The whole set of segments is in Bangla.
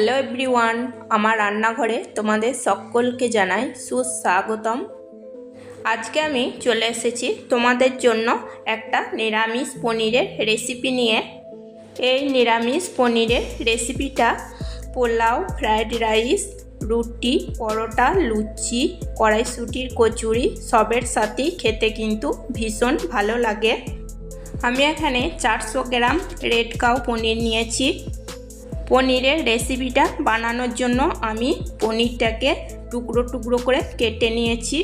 হ্যালো এভরিওয়ান, আমার রান্নাঘরে তোমাদের সকলকে জানাই সুস্বাগতম। আজকে আমি চলে এসেছি তোমাদের জন্য একটা নিরামিষ পনিরের রেসিপি নিয়ে। এই নিরামিষ পনিরের রেসিপিটা পোলাও, ফ্রায়েড রাইস, রুটি, পরোটা, লুচি, কড়াইশুঁটির কচুরি সবের সাথেই খেতে কিন্তু ভীষণ ভালো লাগে। আমি এখানে 400 গ্রাম রেড কাউ পনির নিয়েছি। পনিরের রেসিপিটা বানানোর জন্য আমি পনিরটাকে টুকরো টুকরো করে কেটে নিয়েছি।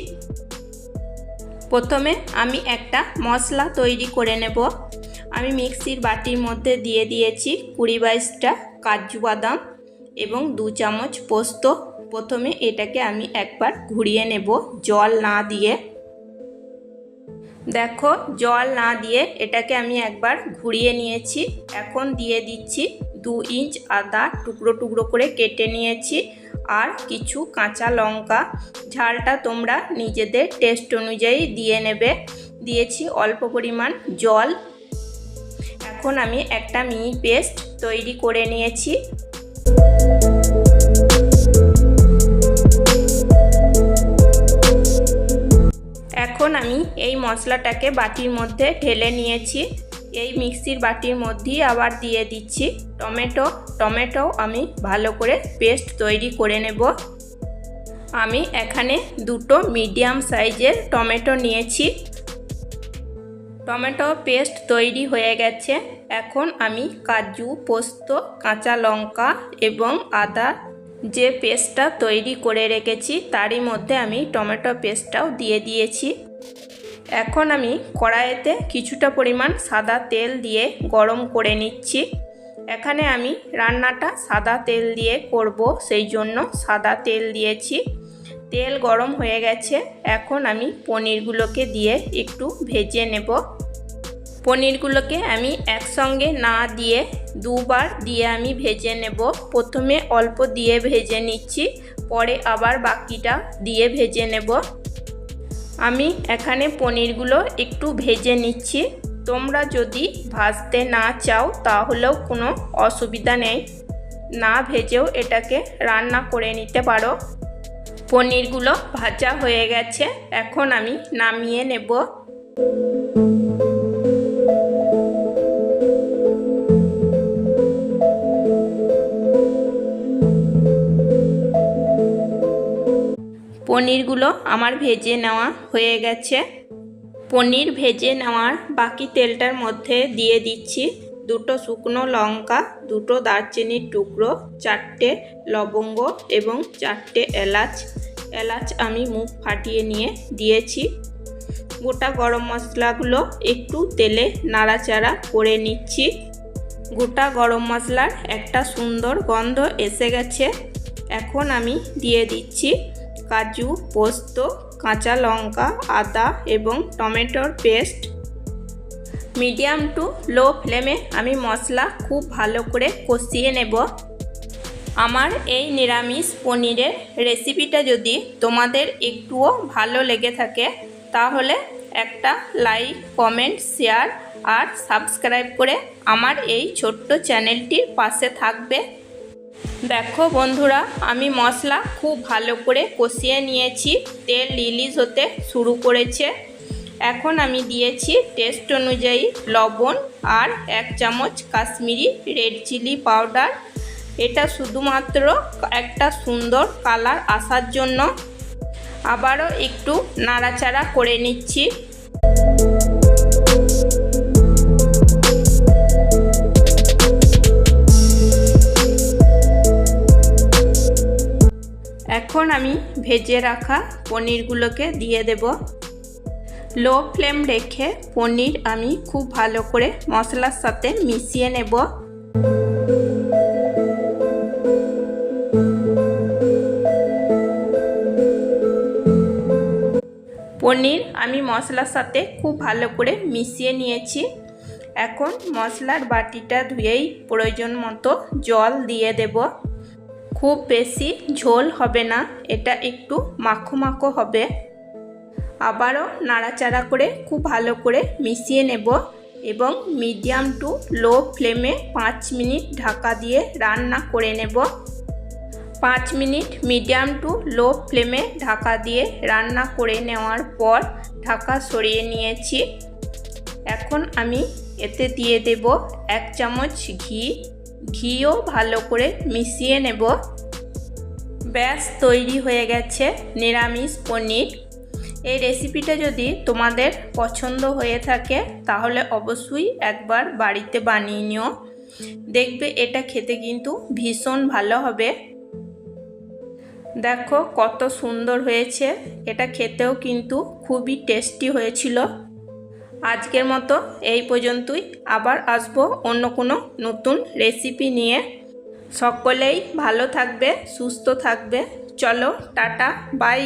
প্রথমে আমি একটা মশলা তৈরি করে নেব। আমি মিক্সির বাটির মধ্যে দিয়ে দিয়েছি 20-22টা কাজু বাদাম এবং 2 চামচ পোস্ত। প্রথমে এটাকে আমি একবার ঘুরিয়ে নেব জল না দিয়ে। দেখো, জল না দিয়ে এটাকে আমি একবার ঘুরিয়ে নিয়েছি। এখন দিয়ে দিচ্ছি 2 ইঞ্চ আদা টুকরো টুকরো করে কেটে নিয়েছি আর কিছু কাঁচা লঙ্কা। ঝালটা তোমরা নিজেদের টেস্ট অনুযায়ী দিয়ে নেবে। দিয়েছি অল্প পরিমাণ জল। এখন আমি একটা মিহি পেস্ট তৈরি করে নিয়েছি। এখন আমি এই মশলাটাকে বাটির মধ্যে ঢেলে নিয়েছি। এই মিক্সির বাটির মধ্যেই আবার দিয়ে দিচ্ছি টমেটো আমি ভালো করে পেস্ট তৈরি করে নেব। আমি এখানে 2টো মিডিয়াম সাইজের টমেটো নিয়েছি। টমেটো পেস্ট তৈরি হয়ে গেছে। এখন আমি কাজু, পোস্ত, কাঁচা লঙ্কা এবং আদা যে পেস্টটা তৈরি করে রেখেছি তারই মধ্যে আমি টমেটো পেস্টটাও দিয়ে দিয়েছি। এখন আমি কড়াইতে কিছুটা পরিমাণ সাদা তেল দিয়ে গরম করে নিচ্ছি। এখানে আমি রান্নাটা সাদা তেল দিয়ে করব, সেই জন্য সাদা তেল দিয়েছি। তেল গরম হয়ে গেছে। এখন আমি পনিরগুলোকে দিয়ে একটু ভেজে নেব। পনিরগুলোকে আমি একসঙ্গে না দিয়ে দুবার দিয়ে আমি ভেজে নেব। প্রথমে অল্প দিয়ে ভেজে নিচ্ছি, পরে আবার বাকিটা দিয়ে ভেজে নেব। আমি এখানে পনিরগুলো একটু ভেজে নিচ্ছি। তোমরা যদি ভাজতে না চাও তাহলেও কোনো অসুবিধা নেই, না ভেজেও এটাকে রান্না করে নিতে পারো। পনিরগুলো ভাজা হয়ে গেছে। এখন আমি নামিয়ে নেব। পনিরগুলো আমার ভেজে নেওয়া হয়ে গেছে। পনির ভেজে নেওয়ার বাকি তেলটার মধ্যে দিয়ে দিচ্ছি 2টো শুকনো লঙ্কা, 2টো দারচিনির টুকরো, 4টে লবঙ্গ এবং 4টে এলাচ আমি মুখ ফাটিয়ে নিয়ে দিয়েছি। গোটা গরম মশলাগুলো একটু তেলে নাড়াচাড়া করে নিচ্ছি। গোটা গরম মশলার একটা সুন্দর গন্ধ এসে গেছে। এখন আমি দিয়ে দিচ্ছি কাজু, পোস্ত, কাঁচা লঙ্কা, আদা এবং টমেটোর পেস্ট। মিডিয়াম টু লো ফ্লেমে আমি মশলা খুব ভালো করে কষিয়ে নেব। আমার এই নিরামিষ পনিরের রেসিপিটা যদি তোমাদের একটুও ভালো লেগে থাকে তাহলে একটা লাইক, কমেন্ট, শেয়ার আর সাবস্ক্রাইব করে আমার এই ছোট্ট চ্যানেলটির পাশে থাকবে। দেখো বন্ধুরা, আমি মশলা খুব ভালো করে কষিয়ে নিয়েছি। তেল রিলিজ হতে শুরু করেছে। এখন আমি দিয়েছি টেস্ট অনুযায়ী লবণ আর 1 চামচ কাশ্মীরি রেড চিলি পাউডার। এটা শুধুমাত্র একটা সুন্দর কালার আসার জন্য। আবারও একটু নাড়াচাড়া করে নিচ্ছি। এখন আমি ভেজে রাখা পনিরগুলোকে দিয়ে দেব। লো ফ্লেম রেখে পনির আমি খুব ভালো করে মশলার সাথে মিশিয়ে নেব। পনির আমি মশলার সাথে খুব ভালো করে মিশিয়ে নিয়েছি। এখন মশলার বাটিটা ধুয়েই প্রয়োজন মতো জল দিয়ে দেব। খুব বেশি ঝোল হবে না, এটা একটু মাখো মাখো হবে। আবারও নাড়াচাড়া করে খুব ভালো করে মিশিয়ে নেব এবং মিডিয়াম টু লো ফ্লেমে 5 মিনিট ঢাকা দিয়ে রান্না করে নেব। 5 মিনিট মিডিয়াম টু লো ফ্লেমে ঢাকা দিয়ে রান্না করে নেওয়ার পর ঢাকা সরিয়ে নিয়েছি। এখন আমি এতে দিয়ে দেব 1 চামচ ঘি। ঘিও ভালো করে মিশিয়ে নেব। ব্যাস তৈরি হয়ে গেছে নিরামিষ পনির। এই রেসিপিটা যদি তোমাদের পছন্দ হয়ে থাকে তাহলে অবশ্যই একবার বাড়িতে বানিয়ে নিও, দেখবে এটা খেতে কিন্তু ভীষণ ভালো হবে। দেখো কত সুন্দর হয়েছে, এটা খেতেও কিন্তু খুবই টেস্টি হয়েছিল। আজকের মতো এই পর্যন্তই, আবার আসবো অন্য কোনো নতুন রেসিপি নিয়ে। সকলেই ভালো থাকবে, সুস্থ থাকবে। চলো টাটা, বাই।